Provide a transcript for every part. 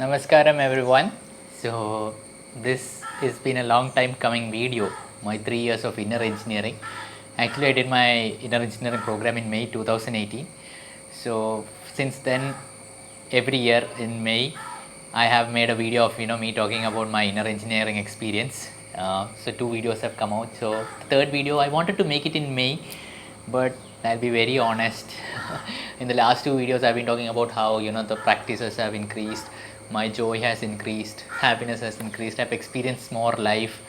Namaskaram everyone. So this has been a long time coming video, my 3 years of inner engineering. Actually I did my inner engineering program in May 2018. So since then every year in May I have made a video of me talking about my inner engineering experience. So 2 videos have come out. So the third video I wanted to make it in May, but I'll be very honest. In the last 2 videos I've been talking about how the practices have increased, my joy has increased, happiness has increased, I've experienced more life.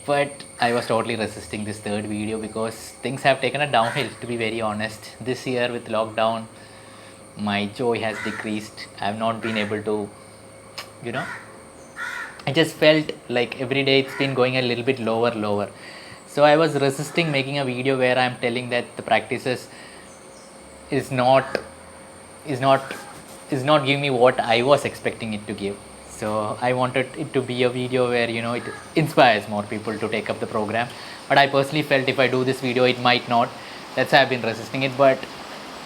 But I was totally resisting this third video because things have taken a downhill, to be very honest. This year with lockdown my joy has decreased. I have not been able to, you know I just felt like every day it's been going a little bit lower. So I was resisting making a video where I'm telling that the practices is not is not is not giving me what I was expecting it to give. So I wanted it to be a video where it inspires more people to take up the program. But I personally felt if I do this video, it might not. That's why I've been resisting it. But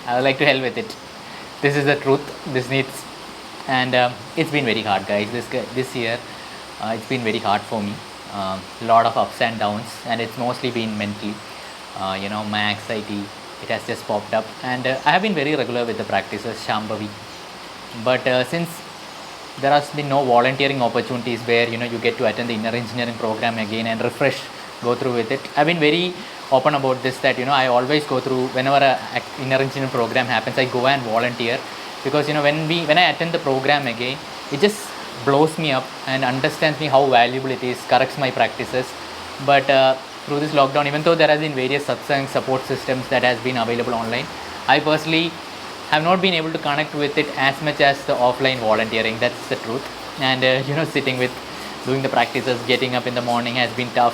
I would like to hell with it. This is the truth. This needs, and it's been very hard, guys. This year, it's been very hard for me. A lot of ups and downs, and it's mostly been mentally. My anxiety, it has just popped up, and I have been very regular with the practices, Shambhavi. But since there has been no volunteering opportunities where you get to attend the inner engineering program again and refresh, go through with it, I've been very open about this, that I always go through whenever a inner engineering program happens. I go and volunteer because when I attend the program again, it just blows me up and understands me how valuable it is, corrects my practices. But through this lockdown, even though there has been various satsang support systems that has been available online, I personally have not been able to connect with it as much as the offline volunteering. That's the truth. And sitting with doing the practices, getting up in the morning has been tough.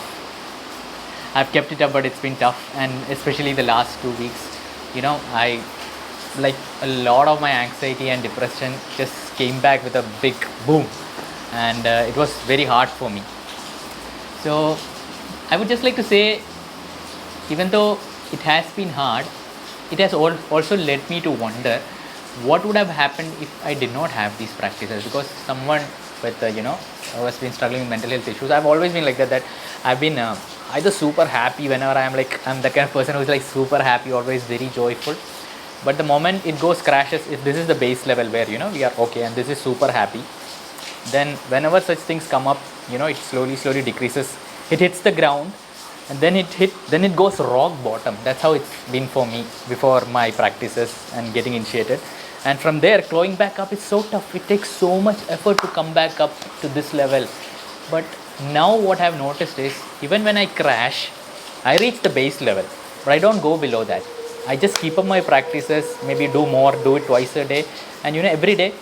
I've kept it up, but it's been tough. And especially the last 2 weeks, I, like, a lot of my anxiety and depression just came back with a big boom, and it was very hard for me. So I would just like to say, even though it has been hard, it has also led me to wonder what would have happened if I did not have these practices. Because someone with who has been struggling with mental health issues, I've always been like that I've been either super happy whenever I'm the kind of person who's like super happy, always very joyful. But the moment it goes crashes, if this is the base level where we are okay and this is super happy, then whenever such things come up, it slowly decreases. It hits the ground, and then it goes rock bottom. That's how it's been for me before my practices and getting initiated. And from there, going back up is so tough. It takes so much effort to come back up to this level. But now what I've noticed is, even when I crash, I reach the base level, but I don't go below that. I just keep up my practices, maybe do it twice a day, and every day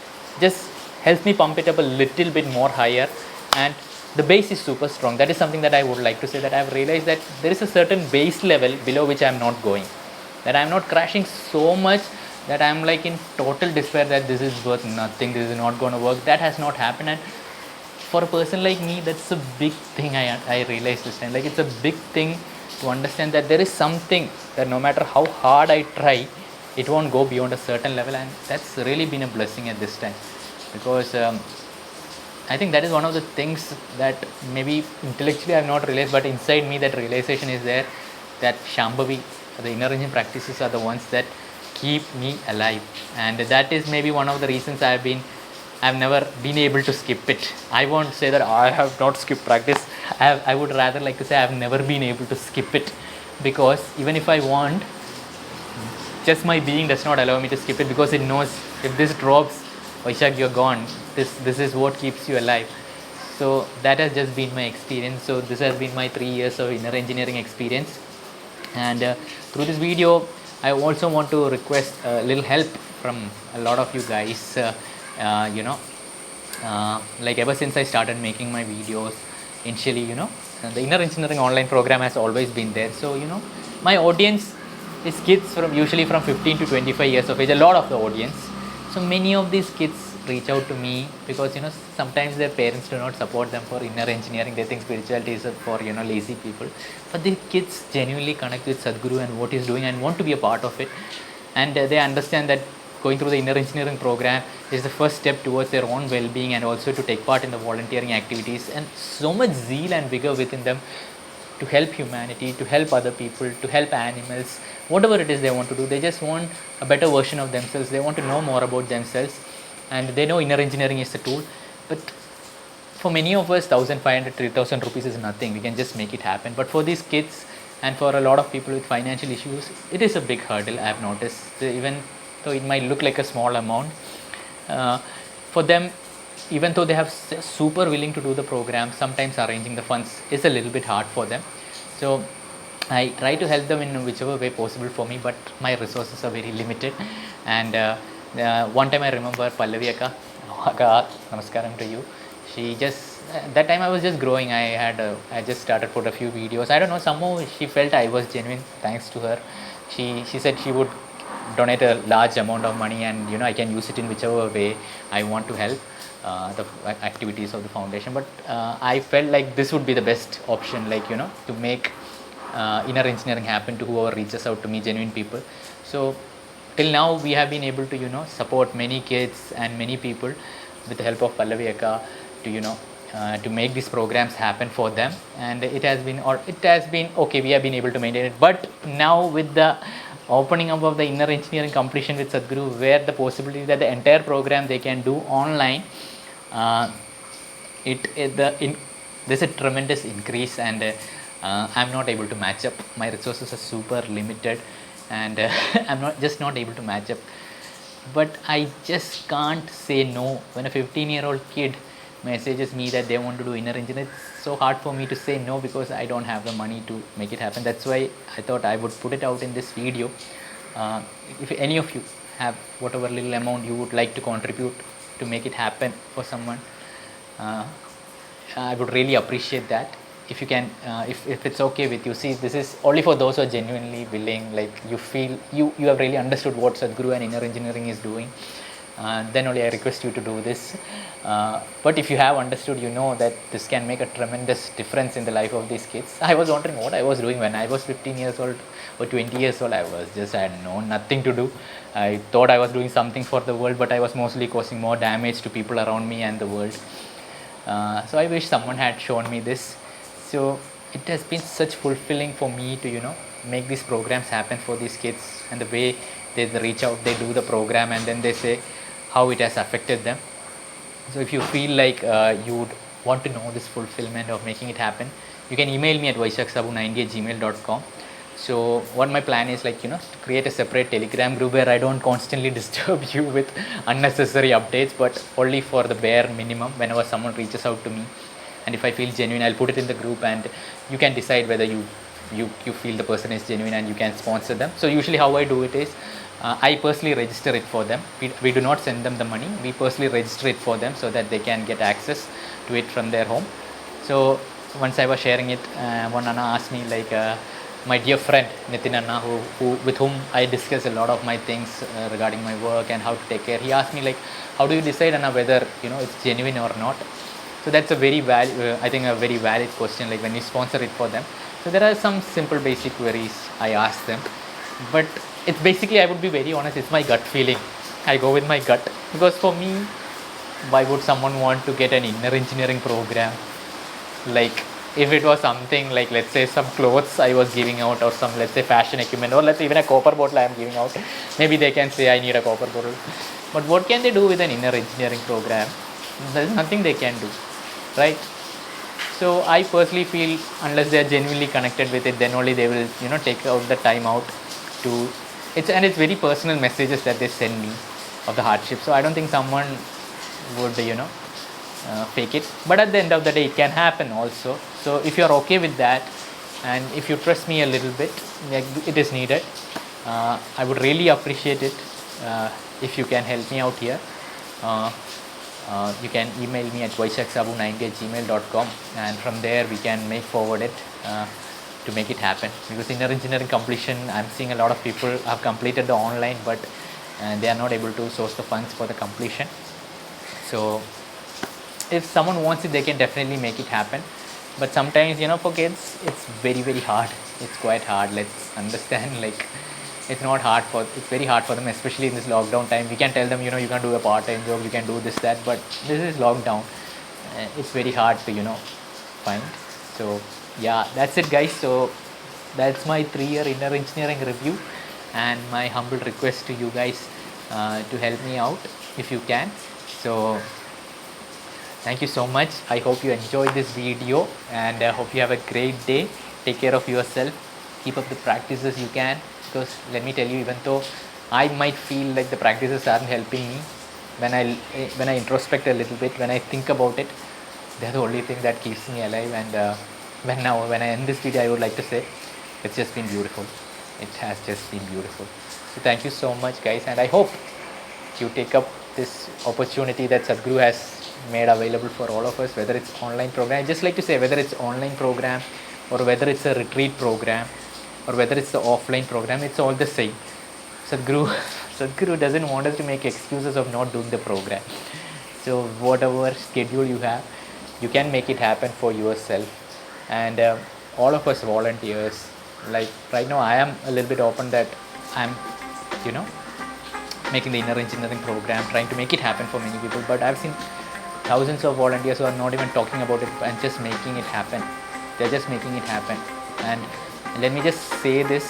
just helps me pump it up a little bit more higher. And the base is super strong. That is something that I would like to say, that I've realized that there is a certain base level below which I'm not going, that I'm not crashing so much that I'm like in total despair that this is worth nothing, this is not going to work. That has not happened. And for a person like me, that's a big thing. I realized this time, like, it's a big thing to understand that there is something that no matter how hard I try, it won't go beyond a certain level. And that's really been a blessing at this time, because I think that is one of the things that maybe intellectually I have not realized, but inside me that realization is there, that Shambhavi, the inner engine practices, are the ones that keep me alive. And that is maybe one of the reasons I've never been able to skip it. I won't say that I have not skipped practice. I would rather like to say I've never been able to skip it, because even if I want, just my being does not allow me to skip it, because it knows if this drops, Vaishak, you're gone. This is what keeps you alive. So that has just been my experience. So this has been my 3 years of inner engineering experience. And through this video, I also want to request a little help from a lot of you guys. Like, ever since I started making my videos, initially, the inner engineering online program has always been there. So my audience is kids usually from 15 to 25 years of age. A lot of the audience. So many of these kids reach out to me because sometimes their parents do not support them for inner engineering. They think spirituality is for lazy people, but the kids genuinely connect with Sadhguru and what he's doing and want to be a part of it. And they understand that going through the inner engineering program is the first step towards their own well-being, and also to take part in the volunteering activities, and so much zeal and vigor within them to help humanity, to help other people, to help animals, whatever it is they want to do. They just want a better version of themselves. They want to know more about themselves, and they know inner engineering is the tool. But for many of us, 1,500, 3,000 rupees is nothing. We can just make it happen. But for these kids and for a lot of people with financial issues, it is a big hurdle. I have noticed, even though it might look like a small amount, for them, even though they have super willing to do the program, sometimes arranging the funds is a little bit hard for them. So I try to help them in whichever way possible for me, but my resources are very limited. And one time I remember Pallavi Akka, namaskaram to you. She just, that time I was just growing. I just started put a few videos. I don't know, somehow she felt I was genuine. Thanks to her, she said she would donate a large amount of money, and I can use it in whichever way I want to help the activities of the foundation. But I felt like this would be the best option, like to make inner engineering happen to whoever reaches out to me, genuine people. So till now we have been able to support many kids and many people with the help of Pallavi Akka to to make these programs happen for them. And it has been okay, we have been able to maintain it. But now with the opening up of the inner engineering completion with Sadhguru, where the possibility that the entire program they can do online, there's a tremendous increase, and I'm not able to match up. My resources are super limited, and I'm not able to match up. But I just can't say no when a 15-year-old kid messages me that they want to do inner engineering. It's so hard for me to say no, because I don't have the money to make it happen. That's why I thought I would put it out in this video. If any of you have whatever little amount you would like to contribute to make it happen for someone, I would really appreciate that. If you can, if it's okay with you. See, this is only for those who are genuinely willing, like you feel you have really understood what Sadhguru and inner engineering is doing. Then only I request you to do this. But if you have understood, that this can make a tremendous difference in the life of these kids. I was wondering what I was doing when I was 15 years old or 20 years old. I had nothing to do. I thought I was doing something for the world, but I was mostly causing more damage to people around me and the world. So I wish someone had shown me this. So it has been such fulfilling for me to make these programs happen for these kids, and the way they reach out, they do the program, and then they say how it has affected them. So if you feel like you would want to know this fulfillment of making it happen, you can email me at vaishaksabu90@gmail.com. So what my plan is, like to create a separate Telegram group where I don't constantly disturb you with unnecessary updates, but only for the bare minimum whenever someone reaches out to me. And if I feel genuine, I'll put it in the group, and you can decide whether you feel the person is genuine, and you can sponsor them. So usually how I do it is, I personally register it for them. We do not send them the money. We personally register it for them so that they can get access to it from their home. So once I was sharing it, one Anna asked me, like my dear friend Nitin Anna, who with whom I discuss a lot of my things regarding my work and how to take care. He asked me, like, how do you decide, Anna, whether it's genuine or not? So that's a very I think a very valid question, like when you sponsor it for them. So there are some simple basic queries I ask them, but it's basically, I would be very honest, it's my gut feeling. I go with my gut, because for me, why would someone want to get an inner engineering program? Like if it was something like, let's say, some clothes I was giving out, or some, let's say, fashion equipment, or let's say even a copper bottle I am giving out, maybe they can say I need a copper bottle. But what can they do with an inner engineering program? There is nothing they can do, right? So I personally feel, unless they are genuinely connected with it, then only they will take out the time out to it's very personal messages that they send me of the hardship. So I don't think someone would fake it. But at the end of the day, it can happen also. So if you're okay with that, and if you trust me a little bit, like, it is needed, I would really appreciate it if you can help me out here. You can email me at vaishaksabu90@gmail.com, and from there we can make forward it to make it happen. Because inner engineering completion, I'm seeing a lot of people have completed the online, but they are not able to source the funds for the completion. So if someone wants it, they can definitely make it happen. But sometimes for kids, it's very hard. It's quite hard. Let's understand, like, it's not hard for, it's very hard for them, especially in this lockdown time. We can tell them, you can do a part-time job, you can do this, that, but this is lockdown. It's very hard to, find. So yeah, that's it guys. So that's my 3-year inner engineering review, and my humble request to you guys to help me out if you can. So thank you so much. I hope you enjoyed this video, and I hope you have a great day. Take care of yourself. Keep up the practices you can, because let me tell you, even though I might feel like the practices aren't helping me, when I introspect a little bit, when I think about it, they're the only thing that keeps me alive. And when I end this video, I would like to say it's just been beautiful. It has just been beautiful. So thank you so much guys, and I hope you take up this opportunity that Sadhguru has made available for all of us, whether it's online program. I just like to say, whether it's online program, or whether it's a retreat program, or whether it's the offline program, it's all the same. Sadhguru doesn't want us to make excuses of not doing the program. So whatever schedule you have, you can make it happen for yourself. And all of us volunteers, like right now I am a little bit open that I'm making the inner engineering program, trying to make it happen for many people. But I've seen thousands of volunteers who are not even talking about it and just making it happen. They're just making it happen. And let me just say this,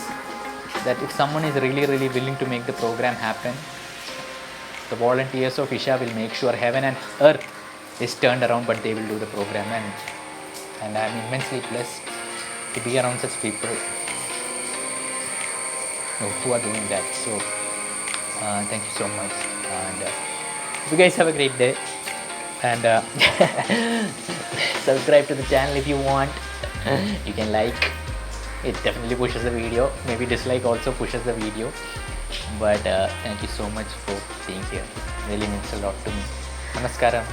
that if someone is really willing to make the program happen, the volunteers of Isha will make sure heaven and earth is turned around, but they will do the program. And I'm immensely blessed to be around such people who are doing that. So thank you so much, and you guys have a great day, and subscribe to the channel if you want. You can like, it definitely pushes the video. Maybe dislike also pushes the video, but thank you so much for being here. Really means a lot to me. Namaskaram.